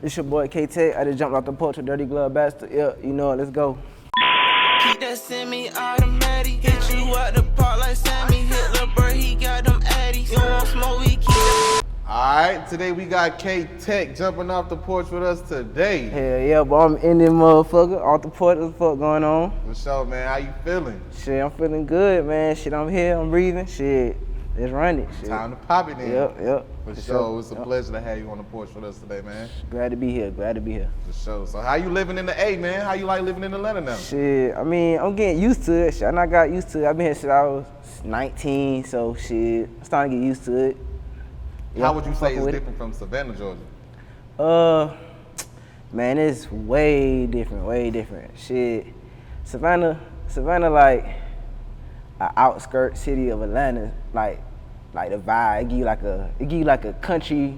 It's your boy K Tez. I just jumped off the porch with Dirty Glove Bastard. Yeah, you know it. Let's go. Keep that semi-automatic. Hit you out the park like Sammy. Hit Lil' Bro, he got them addies. You want smoke, we keep that. Alright, today we got K Tez jumping off the porch with us today. Hell yeah, but I'm in this motherfucker. Off the porch, what the fuck going on? For sure, man. How you feeling? Shit, I'm feeling good, man. Shit, I'm here, I'm breathing. Shit, let's run it. Shit. Time to pop it in. Yep. For sure. It's a pleasure to have you on the porch with us today, man. Glad to be here, For sure. So how you living in the A, man? How you like living in Atlanta now? Shit, I mean, I'm getting used to it. Shit, and I got used to it. I've been here since I was 19, so shit, I'm starting to get used to it. How would you say it's different from Savannah, Georgia? Man, it's way different. Shit, Savannah like an outskirt city of Atlanta, like the vibe. It give you like a country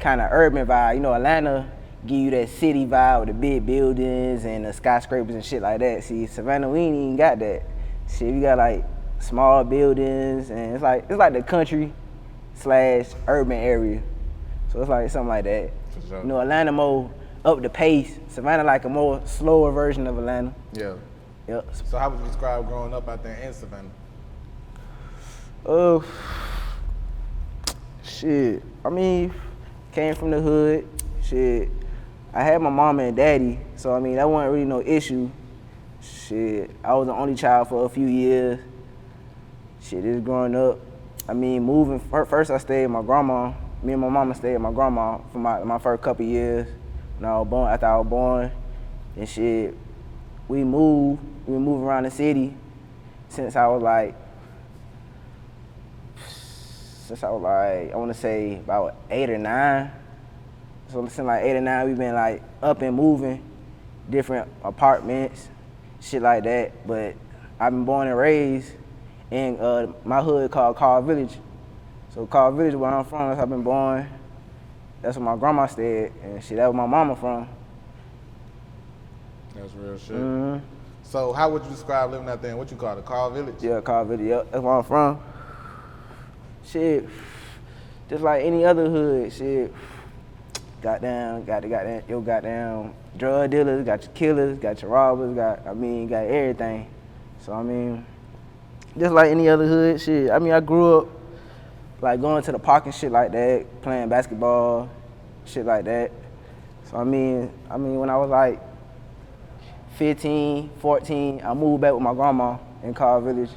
kind of urban vibe. You know, Atlanta give you that city vibe with the big buildings and the skyscrapers and shit like that. See, Savannah, we ain't even got that. Shit, we got like small buildings and it's like the country / urban area. So it's like something like that. For sure. You know, Atlanta more up the pace. Savannah like a more slower version of Atlanta. Yeah. Yep. So how would you describe growing up out there in Savannah? Shit. I mean, came from the hood. Shit. I had my mama and daddy, so I mean that wasn't really no issue. Shit. I was the only child for a few years. Shit, just growing up. I mean, moving, first I stayed with my grandma. Me and my mama stayed with my grandma for my first couple years when I was born, after I was born. And shit, we moved around the city since I was like, I wanna say about 8 or 9. So since like 8 or 9, we've been like up and moving, different apartments, shit like that. But I've been born and raised in my hood called Carl Village. So Carl Village, where I'm from, that's where I've been born. That's where my grandma stayed, and shit, that's where my mama from. That's real shit. Mm-hmm. So how would you describe living out there in what you call it, Carl Village? Yeah, Carl Village, yep, that's where I'm from. Shit, just like any other hood, shit. Got your goddamn drug dealers, got your killers, got your robbers, got everything. So I mean, just like any other hood, shit. I mean, I grew up like going to the park and shit like that, playing basketball, shit like that. So I mean, when I was like 15, 14, I moved back with my grandma in Carl Village,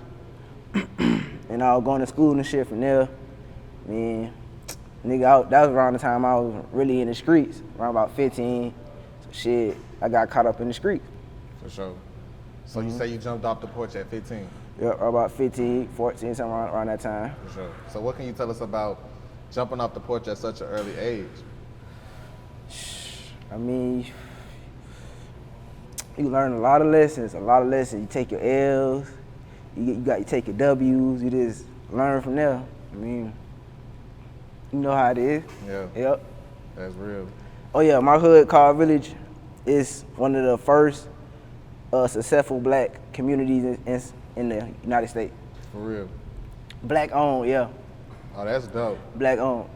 and I was going to school and shit from there. I mean, nigga, that was around the time I was really in the streets, around about 15. So shit, I got caught up in the streets. For sure. So you say you jumped off the porch at 15? Yeah, about 15, 14, something around that time. For sure. So what can you tell us about jumping off the porch at such an early age? I mean, you learn a lot of lessons. You take your L's, you take your W's, you just learn from there. I mean, you know how it is. Yeah. Yep. That's real. Oh yeah, my hood, Carl Village, is one of the first successful black communities in the United States. For real. Black owned, yeah. Oh, that's dope. Black owned.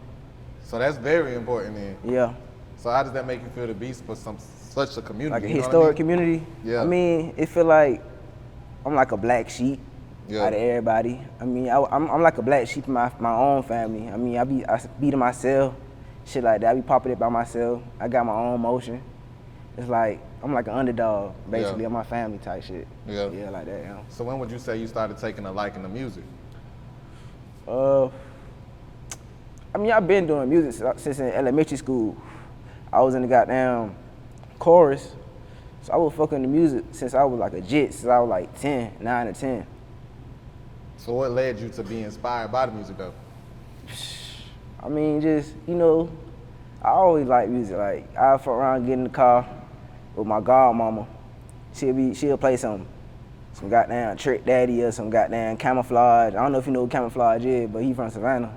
So that's very important then. Yeah. So how does that make you feel to be for such a community? Like a you know historic community? Yeah. I mean, it feel like I'm like a black sheep out of everybody. I mean, I'm like a black sheep in my own family. I mean, I be to myself, shit like that. I be popping it by myself. I got my own motion. It's like, I'm like an underdog, basically, of my family type shit. Yeah. Yeah, like that, yeah. So when would you say you started taking a liking to music? I mean, I've been doing music since in elementary school. I was in the goddamn chorus, so I was fucking the music since I was like a jit, since I was like 9 or 10. So what led you to be inspired by the music though? I mean, just, you know, I always like music. Like, I'll fuck around, get in the car with my godmama. She'll play some goddamn Trick Daddy or some goddamn Camouflage. I don't know if you know who Camouflage is, but he from Savannah.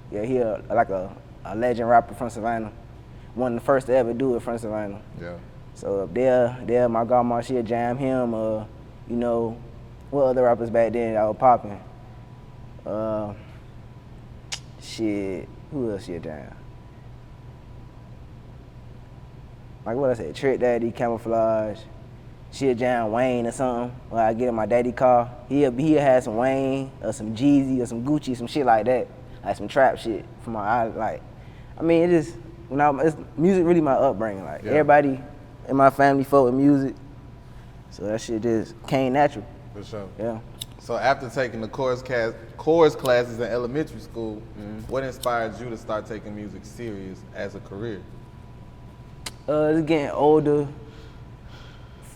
Yeah, he like a legend rapper from Savannah. One of the first to ever do it from Savannah. Yeah. So up there, my godmama, she'll jam him, you know, what other rappers back then that was popping? Shit, who else she'll jam? like what I said, Trick Daddy, Camouflage. She'll jam Wayne or something. When I get in my daddy car, he'll have some Wayne or some Jeezy or some Gucci, some shit like that, like some trap shit from my like. I mean, it just it's music really my upbringing. Like everybody in my family fuck with music, so that shit just came natural. For sure. Yeah. So after taking the chorus classes in elementary school, what inspired you to start taking music serious as a career? Just getting older,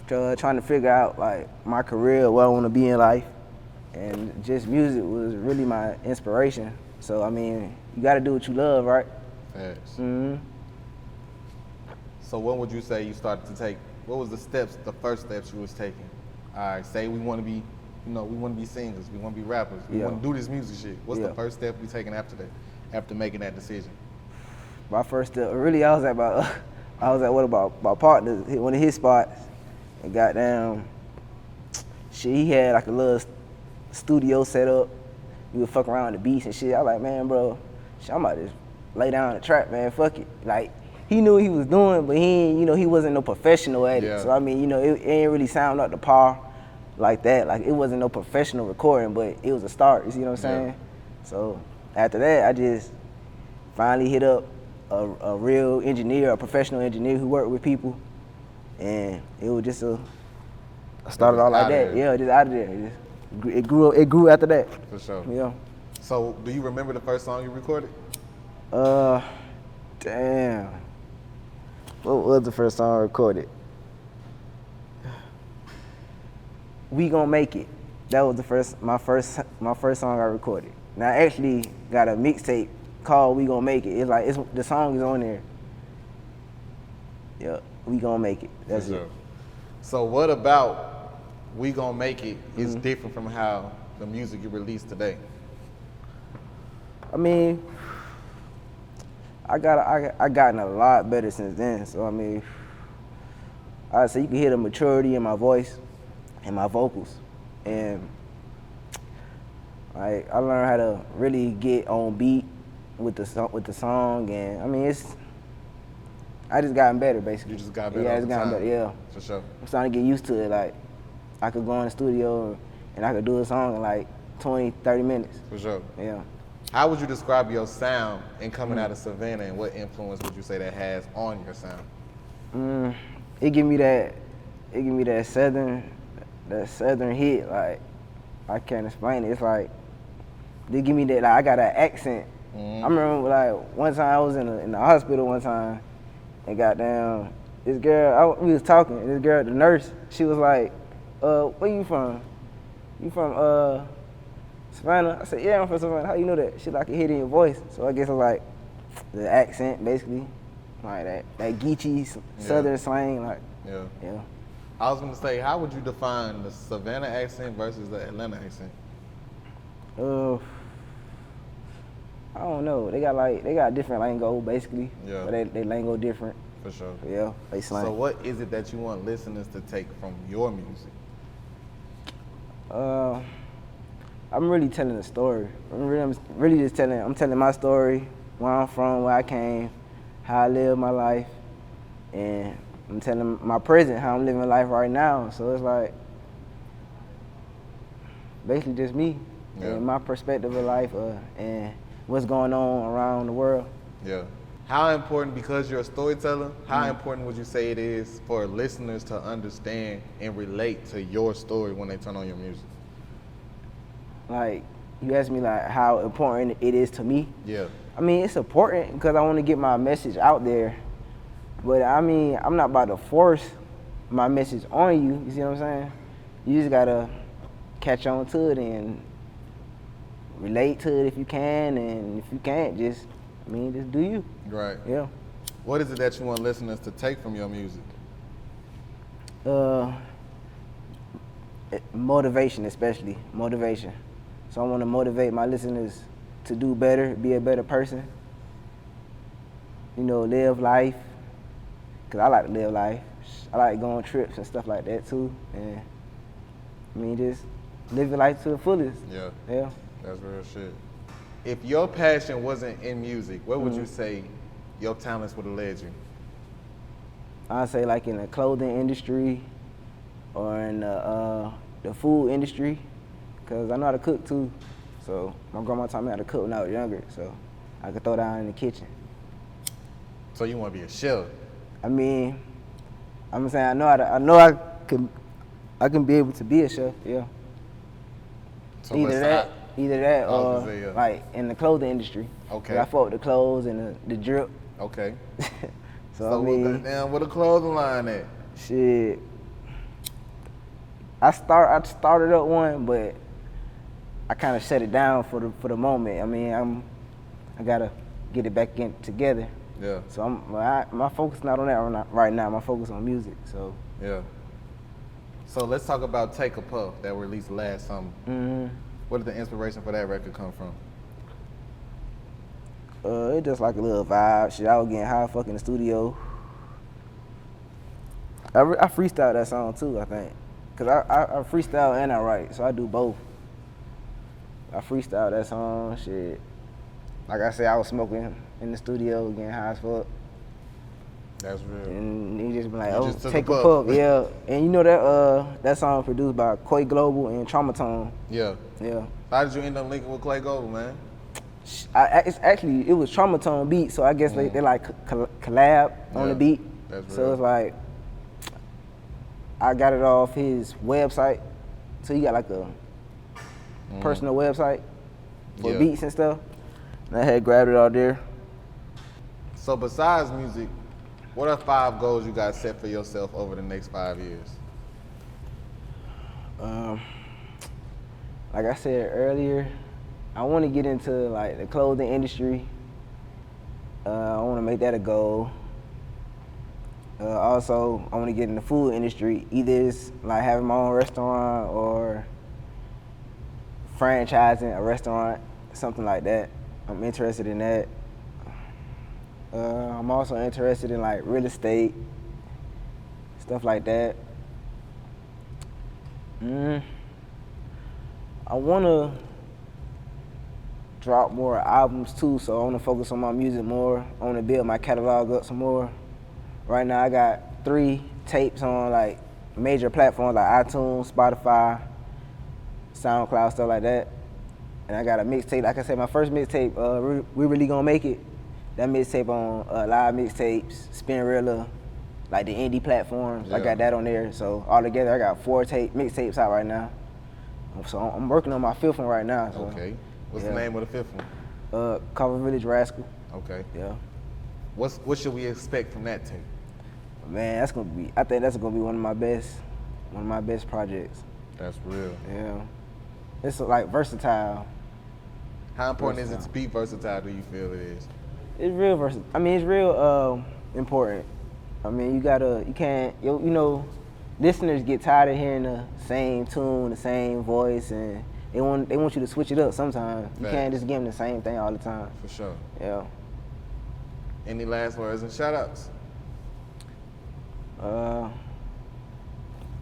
trying to figure out like my career, what I want to be in life, and just music was really my inspiration. So I mean, you got to do what you love, right? Facts. Mm-hmm. So what would you say you started to take? What was the first steps you was taking? All right, say we want to be, we want to be singers, we want to be rappers, we want to do this music shit. What's the first step we taking after that, after making that decision? My first step, really, I was at one of my partners, one of his spots, and goddamn, shit, he had like a little studio set up. We would fuck around the beats and shit. I was like, man, bro, shit, I'm about to just lay down the track, man, fuck it. Like, he knew what he was doing, but he wasn't no professional at it. So I mean, it ain't really sound up to par like that. Like, it wasn't no professional recording, but it was a start, you see what I'm saying? So after that, I just finally hit up a real engineer, a professional engineer who worked with people, and it was just started all like that. Yeah, just out of there. It grew after that. For sure. Yeah. So do you remember the first song you recorded? Damn. What was the first song I recorded? We Gon' Make It. That was my first song I recorded. Now I actually got a mixtape called We Gon' Make It. It's like the song is on there. Yeah, We Gon' Make It. That's it. So what about We Gon' Make It is different from how the music you release today? I mean, I gotten a lot better since then. So I mean, I'd say you can hear the maturity in my voice and my vocals, and I learned how to really get on beat with the song, and I mean I just gotten better basically. You just got better. Yeah, I just gotten better. Yeah, for sure. I'm starting to get used to it. Like, I could go in the studio and I could do a song in like 20, 30 minutes. For sure. Yeah. How would you describe your sound in coming out of Savannah, and what influence would you say that has on your sound? It give me that southern hit. Like, I can't explain it. It's like they give me that. Like, I got an accent. I remember like one time I was in the hospital one time, and goddamn, this girl, we was talking, and this girl, the nurse, she was like, "Where you from? You from Savannah?" I said, "Yeah, I'm from Savannah." "How you know that?" She like, "I can hear it in your voice." So I guess it's like the accent, basically, like that Geechee southern slang, like. Yeah. I was gonna say, how would you define the Savannah accent versus the Atlanta accent? I don't know. They got different lingo basically. Yeah. But they lingo different. For sure. But yeah, they slang. So what is it that you want listeners to take from your music? I'm really telling a story. I'm really just telling my story, where I'm from, where I came, how I live my life, and I'm telling my present, how I'm living life right now. So it's like basically just me and my perspective of life and what's going on around the world. Yeah. How important, because you're a storyteller, how important would you say it is for listeners to understand and relate to your story when they turn on your music? Like, you asked me like how important it is to me? Yeah. I mean, it's important because I want to get my message out there. But I mean, I'm not about to force my message on you, you see what I'm saying? You just gotta catch on to it and relate to it if you can, and if you can't, just do you. Right. Yeah. What is it that you want listeners to take from your music? Motivation, especially. Motivation. So I want to motivate my listeners to do better, be a better person. Live life. Cause I like to live life. I like going on trips and stuff like that too. And just living life to the fullest. Yeah. Yeah. That's real shit. If your passion wasn't in music, where would you say your talents would have led you? I'd say like in the clothing industry or in the food industry, because I know how to cook too. So my grandma taught me how to cook when I was younger, so I could throw down in the kitchen. So you want to be a chef? I mean, I'm saying I can be able to be a chef, yeah. So either that or like in the clothing industry. Okay. I fuck with the clothes and the drip. Okay. So I mean, where the clothing line at? Shit. I started up one, but I kind of shut it down for the moment. I mean, I gotta get it back together. Yeah. So my focus not on that right now. My focus on music. So. Yeah. So let's talk about Take a Puff that was released last summer. Mm-hmm. Where did the inspiration for that record come from? It just like a little vibe. Shit, I was getting high fuck in the studio. I freestyle that song too, I think. Cause I freestyle and I write, so I do both. I freestyle that song, shit. Like I said, I was smoking in the studio, getting high as fuck. That's real. And he just been like, take a puff, yeah. And you know that song produced by K Global and Traumatone. Yeah. Yeah. How did you end up linking with K Global, man? It was Traumatone beat, so I guess they like collab on the beat. That's real. So it's like, I got it off his website. So he got like a personal website for beats and stuff. And I had grabbed it out there. So besides music, what are 5 goals you got set for yourself over the next 5 years? Like I said earlier, I want to get into like the clothing industry. I want to make that a goal. Also, I want to get in the food industry. Either it's like having my own restaurant or franchising a restaurant, something like that. I'm interested in that. I'm also interested in like real estate, stuff like that. I want to drop more albums too, so I want to focus on my music more. I want to build my catalog up some more. Right now I got 3 tapes on like major platforms like iTunes, Spotify, SoundCloud, stuff like that. And I got a mixtape. Like I said, my first mixtape, We Really Gonna Make It. That mixtape on Live Mixtapes, Spinrilla, like the indie platforms. Yeah. I got that on there. So all together, I got 4 mixtapes out right now. So I'm working on my 5th one right now. So, okay. What's the name of the 5th one? Cover Village Rascal. Okay. Yeah. What should we expect from that tape? Man, I think that's gonna be one of my best projects. That's real. Yeah. It's like versatile. How important is it to be versatile, do you feel it is? It's real versatile. I mean, it's real important. I mean, listeners get tired of hearing the same tune, the same voice, and they want you to switch it up sometimes. You can't just give them the same thing all the time. For sure. Yeah. Any last words and shout-outs?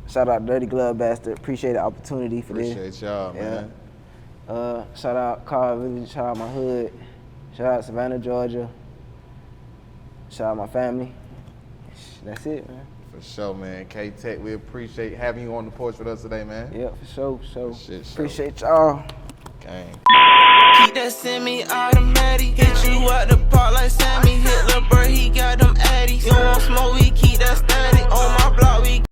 Shout out Dirty Glove Bastard. Appreciate the opportunity for this. Appreciate y'all, man. Shout out Carl Village. Shout out my hood. Shout out Savannah, Georgia. Shout out my family. That's it, man. For sure, man. K Tez, we appreciate having you on the porch with us today, man. Yeah, for sure. Appreciate sure. y'all. Gang. Keep that semi-automatic. Hit you out the park like